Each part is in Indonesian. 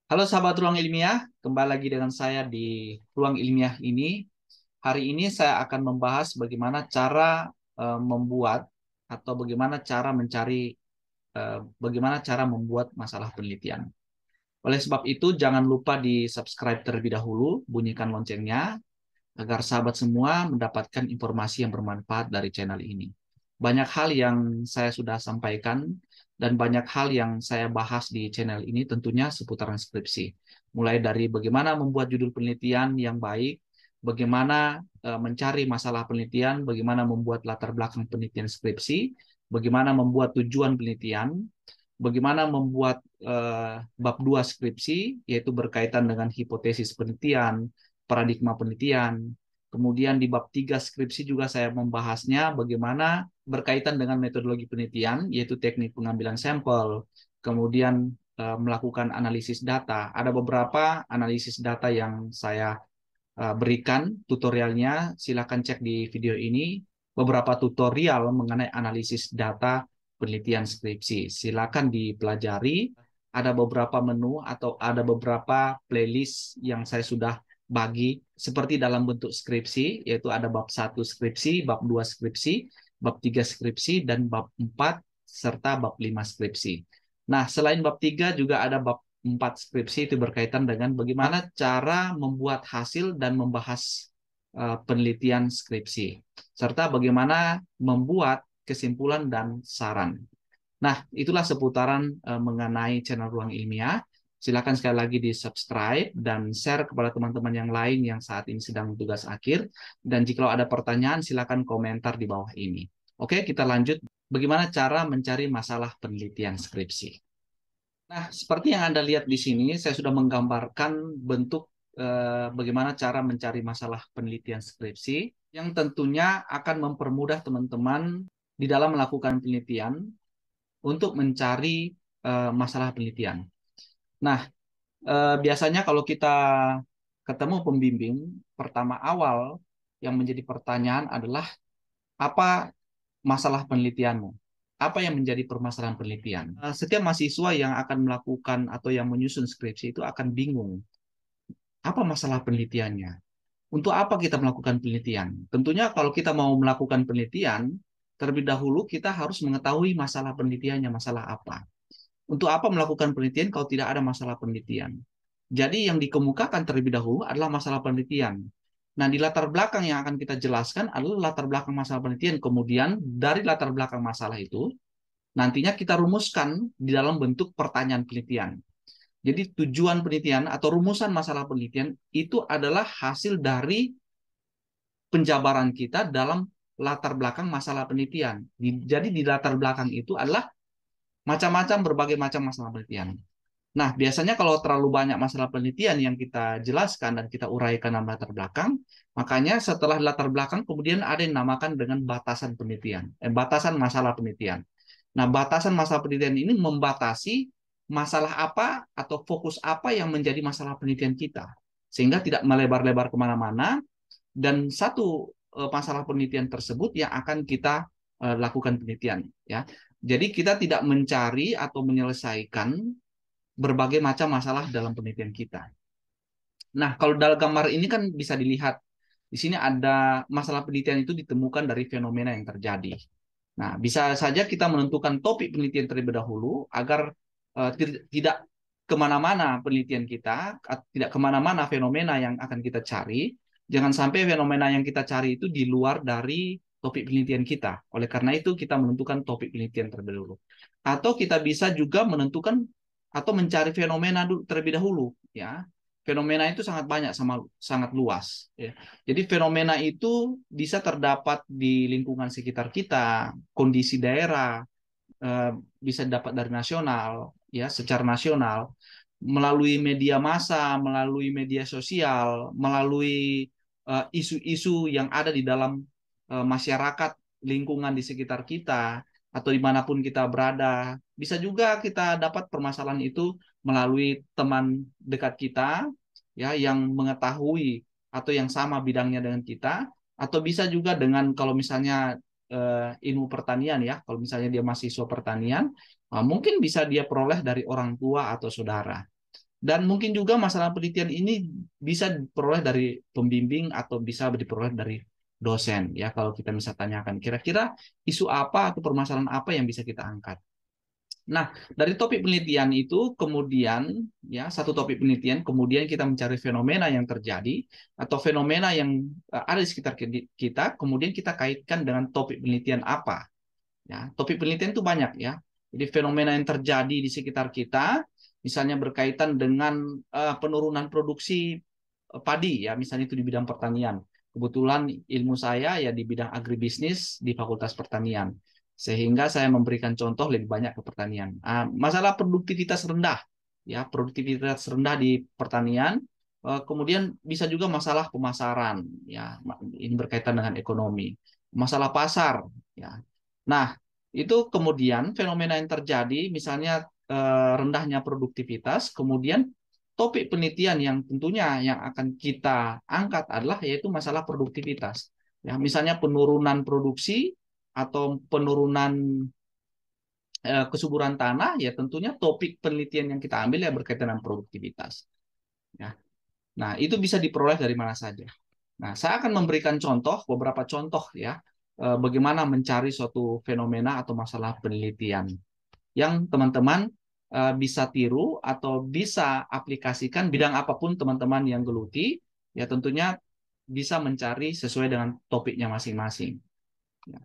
Halo sahabat Ruang Ilmiah, kembali lagi dengan saya di Ruang Ilmiah ini. Hari ini saya akan membahas bagaimana cara membuat atau bagaimana cara membuat masalah penelitian. Oleh sebab itu, jangan lupa di subscribe terlebih dahulu, bunyikan loncengnya, agar sahabat semua mendapatkan informasi yang bermanfaat dari channel ini. Banyak hal yang saya sudah sampaikan dan banyak hal yang saya bahas di channel ini tentunya seputaran skripsi. Mulai dari bagaimana membuat judul penelitian yang baik, bagaimana mencari masalah penelitian, bagaimana membuat latar belakang penelitian skripsi, bagaimana membuat tujuan penelitian, bagaimana membuat bab 2 skripsi, yaitu berkaitan dengan hipotesis penelitian, paradigma penelitian. Kemudian di bab 3 skripsi juga saya membahasnya bagaimana berkaitan dengan metodologi penelitian, yaitu teknik pengambilan sampel, kemudian melakukan analisis data. Ada beberapa analisis data yang saya berikan tutorialnya, silakan cek di video ini beberapa tutorial mengenai analisis data penelitian skripsi. Silakan dipelajari. Ada beberapa menu atau ada beberapa playlist yang saya sudah bagi seperti dalam bentuk skripsi, yaitu ada bab 1 skripsi, bab 2 skripsi, bab 3 skripsi, dan bab 4 serta bab 5 skripsi. Nah, selain bab 3 juga ada bab 4 skripsi, itu berkaitan dengan bagaimana cara membuat hasil dan membahas penelitian skripsi, serta bagaimana membuat kesimpulan dan saran. Nah, itulah seputaran mengenai channel Ruang Ilmiah. Silakan sekali lagi di subscribe dan share kepada teman-teman yang lain yang saat ini sedang tugas akhir. Dan jika ada pertanyaan, silakan komentar di bawah ini. Oke, kita lanjut. Bagaimana cara mencari masalah penelitian skripsi? Nah, seperti yang Anda lihat di sini, saya sudah menggambarkan bentuk bagaimana cara mencari masalah penelitian skripsi yang tentunya akan mempermudah teman-teman di dalam melakukan penelitian untuk mencari masalah penelitian. Nah, biasanya kalau kita ketemu pembimbing, pertama awal yang menjadi pertanyaan adalah apa masalah penelitianmu? Apa yang menjadi permasalahan penelitian? Setiap mahasiswa yang akan melakukan atau yang menyusun skripsi itu akan bingung. Apa masalah penelitiannya? Untuk apa kita melakukan penelitian? Tentunya kalau kita mau melakukan penelitian, terlebih dahulu kita harus mengetahui masalah penelitiannya, masalah apa. Untuk apa melakukan penelitian kalau tidak ada masalah penelitian? Jadi yang dikemukakan terlebih dahulu adalah masalah penelitian. Nah, di latar belakang yang akan kita jelaskan adalah latar belakang masalah penelitian. Kemudian dari latar belakang masalah itu, nantinya kita rumuskan di dalam bentuk pertanyaan penelitian. Jadi tujuan penelitian atau rumusan masalah penelitian itu adalah hasil dari penjabaran kita dalam latar belakang masalah penelitian. Jadi di latar belakang itu adalah macam-macam berbagai macam masalah penelitian. Nah, biasanya kalau terlalu banyak masalah penelitian yang kita jelaskan dan kita uraikan dalam latar belakang, makanya setelah latar belakang kemudian ada yang namakan dengan batasan penelitian, batasan masalah penelitian. Nah, batasan masalah penelitian ini membatasi masalah apa atau fokus apa yang menjadi masalah penelitian kita, sehingga tidak melebar-lebar kemana-mana, dan satu masalah penelitian tersebut yang akan kita lakukan penelitian. Ya, jadi kita tidak mencari atau menyelesaikan berbagai macam masalah dalam penelitian kita. Nah, kalau dalam gambar ini kan bisa dilihat, di sini ada masalah penelitian itu ditemukan dari fenomena yang terjadi. Nah, bisa saja kita menentukan topik penelitian terlebih dahulu agar tidak kemana-mana penelitian kita, tidak kemana-mana fenomena yang akan kita cari. Jangan sampai fenomena yang kita cari itu di luar dari topik penelitian kita. Oleh karena itu, kita menentukan topik penelitian terlebih dahulu. Atau kita bisa juga menentukan atau mencari fenomena terlebih dahulu. Ya, fenomena itu sangat banyak, sangat luas. Ya. Jadi fenomena itu bisa terdapat di lingkungan sekitar kita, kondisi daerah, bisa dapat dari nasional, ya secara nasional, melalui media massa, melalui media sosial, melalui isu-isu yang ada di dalam masyarakat, lingkungan di sekitar kita, atau dimanapun kita berada. Bisa juga kita dapat permasalahan itu melalui teman dekat kita, ya yang mengetahui atau yang sama bidangnya dengan kita, atau bisa juga dengan kalau misalnya ilmu pertanian ya, kalau misalnya dia mahasiswa pertanian, mungkin bisa dia peroleh dari orang tua atau saudara. Dan mungkin juga masalah penelitian ini bisa diperoleh dari pembimbing atau bisa diperoleh dari dosen. Ya, kalau kita bisa tanyakan, kira-kira isu apa atau permasalahan apa yang bisa kita angkat. Nah, dari topik penelitian itu kemudian ya satu topik penelitian kemudian kita mencari fenomena yang terjadi atau fenomena yang ada di sekitar kita, kemudian kita kaitkan dengan topik penelitian apa. Ya, topik penelitian itu banyak ya. Jadi fenomena yang terjadi di sekitar kita, misalnya berkaitan dengan penurunan produksi padi ya, misalnya itu di bidang pertanian. Kebetulan ilmu saya ya di bidang agribisnis di Fakultas Pertanian. Sehingga saya memberikan contoh lebih banyak ke pertanian. Masalah produktivitas rendah ya, produktivitas rendah di pertanian. Kemudian bisa juga masalah pemasaran ya, ini berkaitan dengan ekonomi. Masalah pasar ya. Nah, itu kemudian fenomena yang terjadi misalnya rendahnya produktivitas, kemudian topik penelitian yang tentunya yang akan kita angkat adalah yaitu masalah produktivitas. Ya, misalnya penurunan produksi atau penurunan kesuburan tanah, ya tentunya topik penelitian yang kita ambil ya berkaitan dengan produktivitas. Ya. Nah, itu bisa diperoleh dari mana saja. Nah, saya akan memberikan contoh, beberapa contoh ya, bagaimana mencari suatu fenomena atau masalah penelitian yang teman-teman bisa tiru atau bisa aplikasikan bidang apapun teman-teman yang geluti, ya tentunya bisa mencari sesuai dengan topiknya masing-masing. Ya.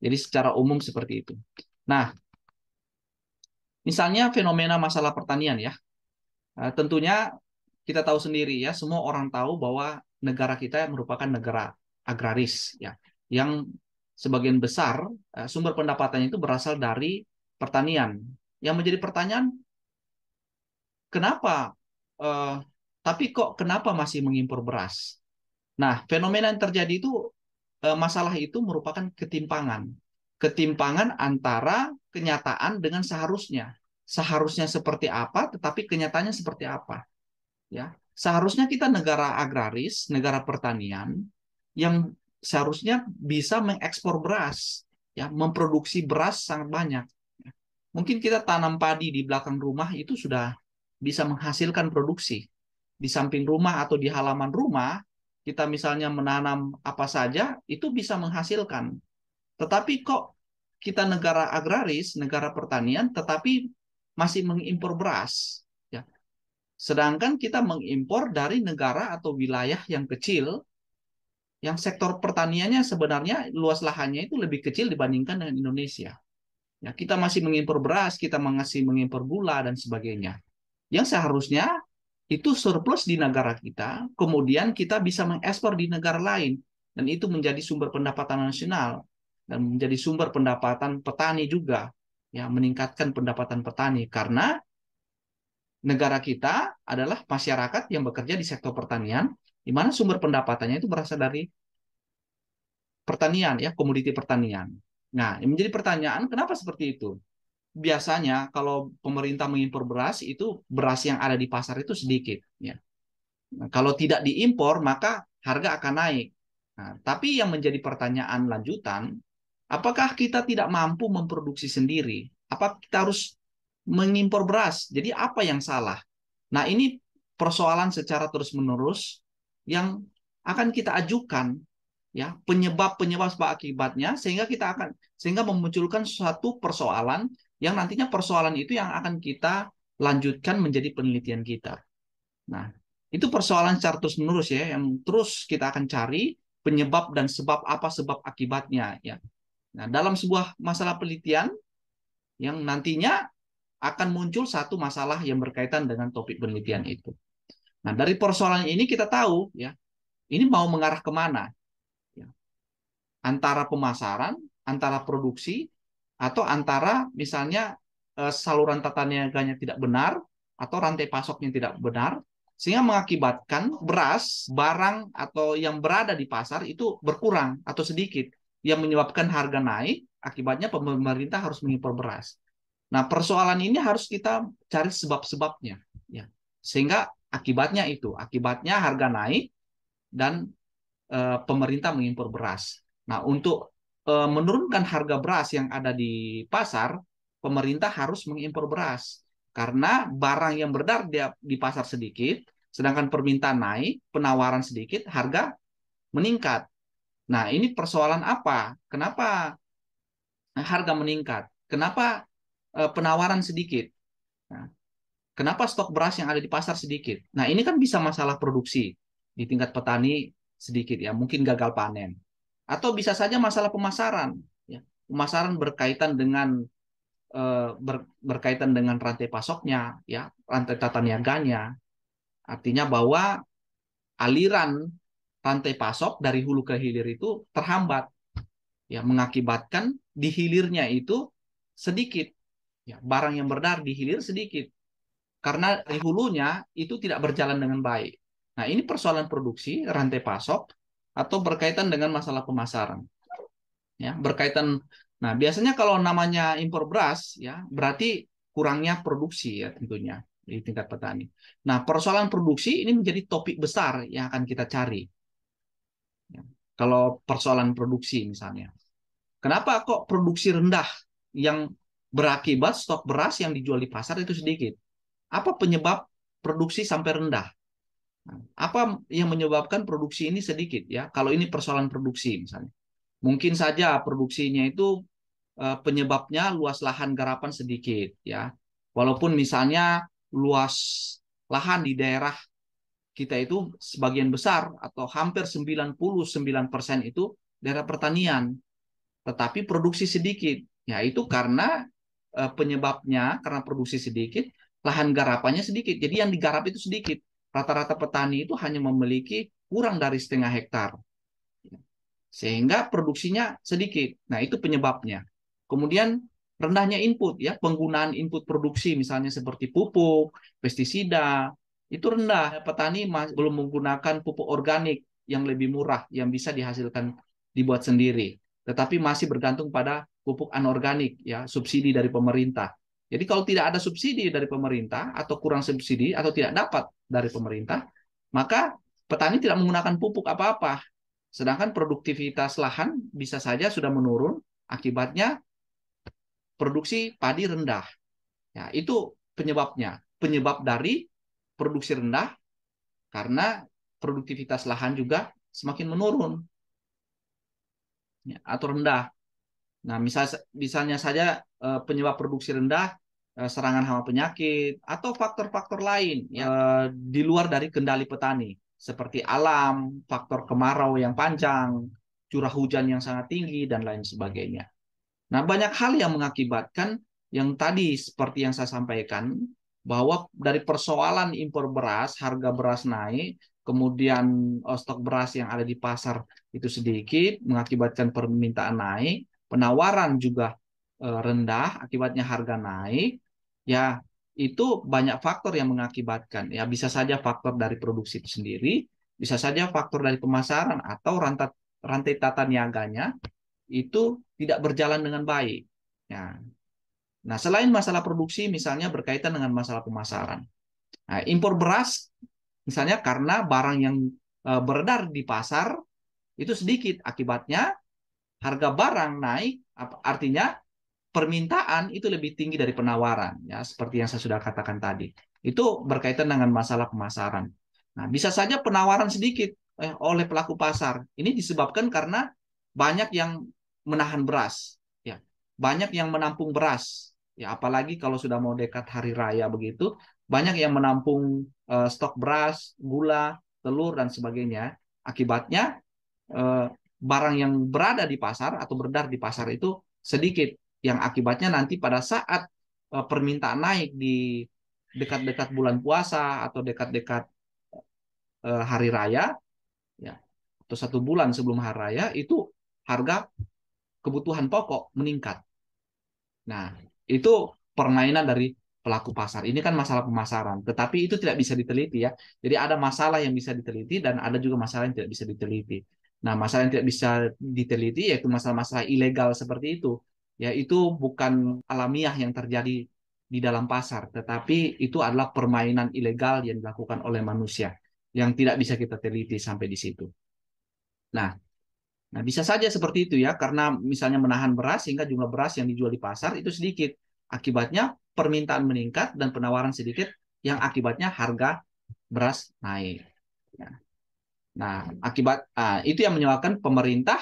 Jadi secara umum seperti itu. Nah, misalnya fenomena masalah pertanian ya. Tentunya kita tahu sendiri ya, semua orang tahu bahwa negara kita merupakan negara agraris ya, yang sebagian besar sumber pendapatannya itu berasal dari pertanian. Yang menjadi pertanyaan, kenapa? eh, tapi kok kenapa masih mengimpor beras? Nah, fenomena yang terjadi itu masalah itu merupakan ketimpangan. Ketimpangan antara kenyataan dengan seharusnya. Seharusnya seperti apa, tetapi kenyataannya seperti apa. Ya, seharusnya kita negara agraris, negara pertanian yang seharusnya bisa mengekspor beras, ya, memproduksi beras sangat banyak. Mungkin kita tanam padi di belakang rumah itu sudah bisa menghasilkan produksi. Di samping rumah atau di halaman rumah, kita misalnya menanam apa saja, itu bisa menghasilkan. Tetapi kok kita negara agraris, negara pertanian, tetapi masih mengimpor beras. Ya. Sedangkan kita mengimpor dari negara atau wilayah yang kecil, yang sektor pertaniannya sebenarnya luas lahannya itu lebih kecil dibandingkan dengan Indonesia. Ya, kita masih mengimpor beras, kita masih mengimpor gula dan sebagainya. Yang seharusnya itu surplus di negara kita, kemudian kita bisa mengekspor di negara lain, dan itu menjadi sumber pendapatan nasional dan menjadi sumber pendapatan petani juga, ya meningkatkan pendapatan petani karena negara kita adalah masyarakat yang bekerja di sektor pertanian, di mana sumber pendapatannya itu berasal dari pertanian, ya komoditi pertanian. Nah, yang menjadi pertanyaan, kenapa seperti itu? Biasanya kalau pemerintah mengimpor beras itu beras yang ada di pasar itu sedikit ya. Nah, kalau tidak diimpor maka harga akan naik. Nah, tapi yang menjadi pertanyaan lanjutan, apakah kita tidak mampu memproduksi sendiri? Apa kita harus mengimpor beras? Jadi apa yang salah? Nah, ini persoalan secara terus-menerus yang akan kita ajukan ya, penyebab-penyebab sebab akibatnya sehingga memunculkan suatu persoalan yang nantinya persoalan itu yang akan kita lanjutkan menjadi penelitian kita. Nah, itu persoalan secara terus-menerus ya, yang terus kita akan cari penyebab dan sebab apa sebab akibatnya ya. Nah, dalam sebuah masalah penelitian yang nantinya akan muncul satu masalah yang berkaitan dengan topik penelitian itu. Nah, dari persoalan ini kita tahu ya, ini mau mengarah kemana? Ya. Antara pemasaran, antara produksi, atau antara misalnya saluran tata niaganya tidak benar, atau rantai pasoknya tidak benar, sehingga mengakibatkan beras, barang, atau yang berada di pasar itu berkurang atau sedikit, yang menyebabkan harga naik, akibatnya pemerintah harus mengimpor beras. Nah, persoalan ini harus kita cari sebab-sebabnya, ya. Sehingga akibatnya harga naik dan pemerintah mengimpor beras. Nah, untuk menurunkan harga beras yang ada di pasar, pemerintah harus mengimpor beras. Karena barang yang beredar di pasar sedikit, sedangkan permintaan naik, penawaran sedikit, harga meningkat. Nah, ini persoalan apa? Kenapa harga meningkat? Kenapa penawaran sedikit? Nah, kenapa stok beras yang ada di pasar sedikit? Nah, ini kan bisa masalah produksi di tingkat petani sedikit ya, mungkin gagal panen. Atau bisa saja masalah pemasaran. Ya. Pemasaran berkaitan dengan berkaitan dengan rantai pasoknya, ya, rantai tata niaganya. Artinya bahwa aliran rantai pasok dari hulu ke hilir itu terhambat, ya, mengakibatkan di hilirnya itu sedikit, ya, barang yang beredar di hilir sedikit karena di hulunya itu tidak berjalan dengan baik. Nah, ini persoalan produksi rantai pasok atau berkaitan dengan masalah pemasaran, ya, berkaitan. Nah, biasanya kalau namanya impor beras, ya, berarti kurangnya produksi, ya, tentunya di tingkat petani. Nah, persoalan produksi ini menjadi topik besar yang akan kita cari, ya. Kalau persoalan produksi misalnya, kenapa kok produksi rendah yang berakibat stok beras yang dijual di pasar itu sedikit? Apa penyebab produksi sampai rendah? Nah, apa yang menyebabkan produksi ini sedikit, ya? Kalau ini persoalan produksi misalnya, mungkin saja produksinya itu penyebabnya luas lahan garapan sedikit, ya. Walaupun misalnya luas lahan di daerah kita itu sebagian besar atau hampir 99% itu daerah pertanian, tetapi produksi sedikit. Ya, itu karena penyebabnya karena produksi sedikit, lahan garapannya sedikit. Jadi yang digarap itu sedikit. Rata-rata petani itu hanya memiliki kurang dari setengah hektar, sehingga produksinya sedikit. Nah, itu penyebabnya. Kemudian rendahnya input, ya, penggunaan input produksi misalnya seperti pupuk, pestisida, itu rendah. Petani belum menggunakan pupuk organik yang lebih murah yang bisa dihasilkan dibuat sendiri, tetapi masih bergantung pada pupuk anorganik, ya, subsidi dari pemerintah. Jadi kalau tidak ada subsidi dari pemerintah atau kurang subsidi atau tidak dapat dari pemerintah, maka petani tidak menggunakan pupuk apa-apa. Sedangkan produktivitas lahan bisa saja sudah menurun, akibatnya produksi padi rendah. Ya, itu penyebabnya. Penyebab dari produksi rendah karena produktivitas lahan juga semakin menurun, ya, atau rendah. Nah, misalnya saja penyebab produksi rendah, serangan hama penyakit atau faktor-faktor lain, ya, di luar dari kendali petani seperti alam, faktor kemarau yang panjang, curah hujan yang sangat tinggi dan lain sebagainya. Nah, banyak hal yang mengakibatkan yang tadi seperti yang saya sampaikan, bahwa dari persoalan impor beras, harga beras naik, kemudian stok beras yang ada di pasar itu sedikit, mengakibatkan permintaan naik, penawaran juga rendah, akibatnya harga naik, ya, itu banyak faktor yang mengakibatkan. Ya, bisa saja faktor dari produksi itu sendiri, bisa saja faktor dari pemasaran atau rantai tata niaganya itu tidak berjalan dengan baik. Ya. Nah, selain masalah produksi, misalnya berkaitan dengan masalah pemasaran. Nah, impor beras, misalnya karena barang yang beredar di pasar itu sedikit, akibatnya harga barang naik, artinya permintaan itu lebih tinggi dari penawaran, ya, seperti yang saya sudah katakan tadi. Itu berkaitan dengan masalah pemasaran. Nah, bisa saja penawaran sedikit oleh pelaku pasar. Ini disebabkan karena banyak yang menahan beras, ya. Banyak yang menampung beras. Ya, apalagi kalau sudah mau dekat hari raya begitu, banyak yang menampung stok beras, gula, telur dan sebagainya. Akibatnya eh, barang yang berada di pasar atau beredar di pasar itu sedikit, yang akibatnya nanti pada saat permintaan naik di dekat-dekat bulan puasa atau dekat-dekat hari raya, ya, atau 1 bulan sebelum hari raya itu harga kebutuhan pokok meningkat. Nah, itu permainan dari pelaku pasar. Ini kan masalah pemasaran, tetapi itu tidak bisa diteliti, ya. Jadi ada masalah yang bisa diteliti dan ada juga masalah yang tidak bisa diteliti. Nah, masalah yang tidak bisa diteliti yaitu masalah-masalah ilegal seperti itu. Ya, itu bukan alamiah yang terjadi di dalam pasar, tetapi itu adalah permainan ilegal yang dilakukan oleh manusia yang tidak bisa kita teliti sampai di situ. Nah, Nah, bisa saja seperti itu, ya, karena misalnya menahan beras sehingga jumlah beras yang dijual di pasar itu sedikit. Akibatnya permintaan meningkat dan penawaran sedikit yang akibatnya harga beras naik. Nah, itu yang menyebabkan pemerintah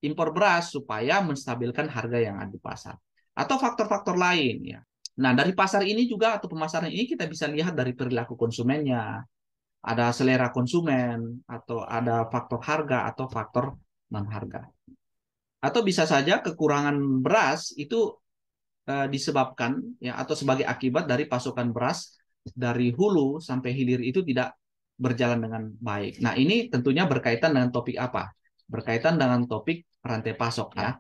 impor beras supaya menstabilkan harga yang ada di pasar. Atau faktor-faktor lain ya. Nah, dari pasar ini juga atau pemasaran ini kita bisa lihat dari perilaku konsumennya. Ada selera konsumen atau ada faktor harga atau faktor non harga. Atau bisa saja kekurangan beras itu disebabkan ya atau sebagai akibat dari pasokan beras dari hulu sampai hilir itu tidak berjalan dengan baik. Nah, ini tentunya berkaitan dengan topik apa? Berkaitan dengan topik rantai pasok ya.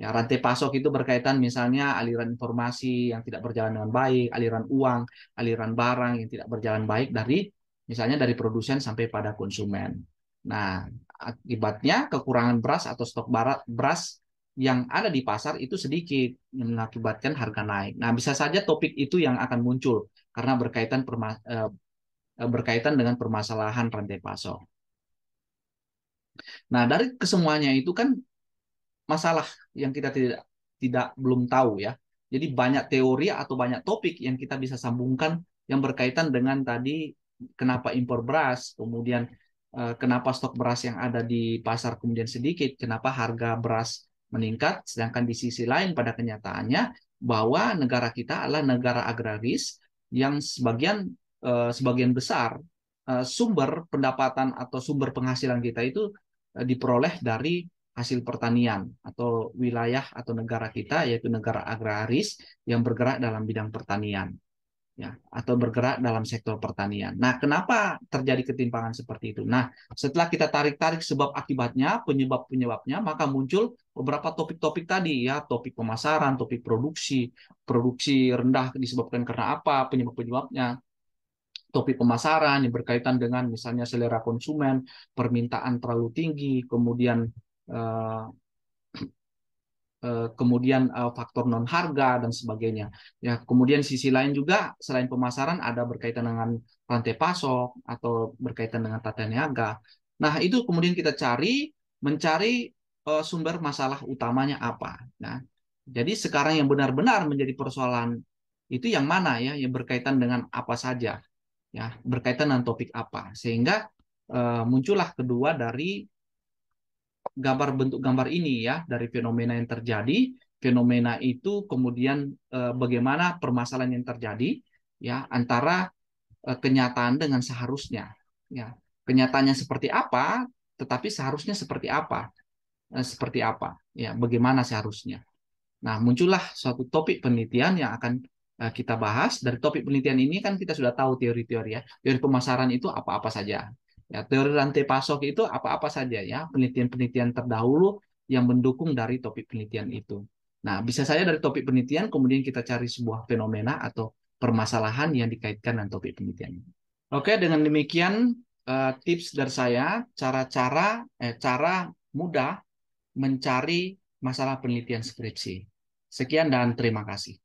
Ya, rantai pasok itu berkaitan misalnya aliran informasi yang tidak berjalan dengan baik, aliran uang, aliran barang yang tidak berjalan baik dari misalnya dari produsen sampai pada konsumen. Nah, akibatnya kekurangan beras atau stok beras yang ada di pasar itu sedikit yang mengakibatkan harga naik. Nah, bisa saja topik itu yang akan muncul karena berkaitan dengan permasalahan rantai pasok. Nah, dari kesemuanya itu kan masalah yang kita tidak belum tahu ya. Jadi banyak teori atau banyak topik yang kita bisa sambungkan yang berkaitan dengan tadi kenapa impor beras, kemudian kenapa stok beras yang ada di pasar kemudian sedikit, kenapa harga beras meningkat, sedangkan di sisi lain pada kenyataannya bahwa negara kita adalah negara agraris yang sebagian besar sumber pendapatan atau sumber penghasilan kita itu diperoleh dari hasil pertanian atau wilayah atau negara kita yaitu negara agraris yang bergerak dalam bidang pertanian ya atau bergerak dalam sektor pertanian. Nah, kenapa terjadi ketimpangan seperti itu? Nah, setelah kita tarik-tarik sebab akibatnya, penyebab-penyebabnya, maka muncul beberapa topik-topik tadi ya, topik pemasaran, topik produksi, produksi rendah disebabkan karena apa, penyebab-penyebabnya. Topik pemasaran yang berkaitan dengan misalnya selera konsumen, permintaan terlalu tinggi, eh, faktor non harga dan sebagainya. Ya, kemudian sisi lain juga selain pemasaran ada berkaitan dengan rantai pasok atau berkaitan dengan tata niaga. Nah, itu kemudian kita mencari sumber masalah utamanya apa. Nah, jadi sekarang yang benar-benar menjadi persoalan itu yang mana ya, yang berkaitan dengan apa saja, ya, berkaitan dengan topik apa. Sehingga muncullah kedua dari bentuk gambar ini ya dari fenomena yang terjadi. Fenomena itu kemudian bagaimana permasalahan yang terjadi ya antara kenyataan dengan seharusnya. Ya, kenyataannya seperti apa, tetapi seharusnya seperti apa? Seperti apa? Ya, bagaimana seharusnya? Nah, muncullah suatu topik penelitian yang akan kita bahas. Dari topik penelitian ini kan kita sudah tahu teori-teori ya. Teori pemasaran itu apa-apa saja. Ya, teori rantai pasok itu apa-apa saja ya. Penelitian-penelitian terdahulu yang mendukung dari topik penelitian itu. Nah, bisa saja dari topik penelitian kemudian kita cari sebuah fenomena atau permasalahan yang dikaitkan dengan topik penelitian. Oke, dengan demikian tips dari saya cara mudah mencari masalah penelitian skripsi. Sekian dan terima kasih.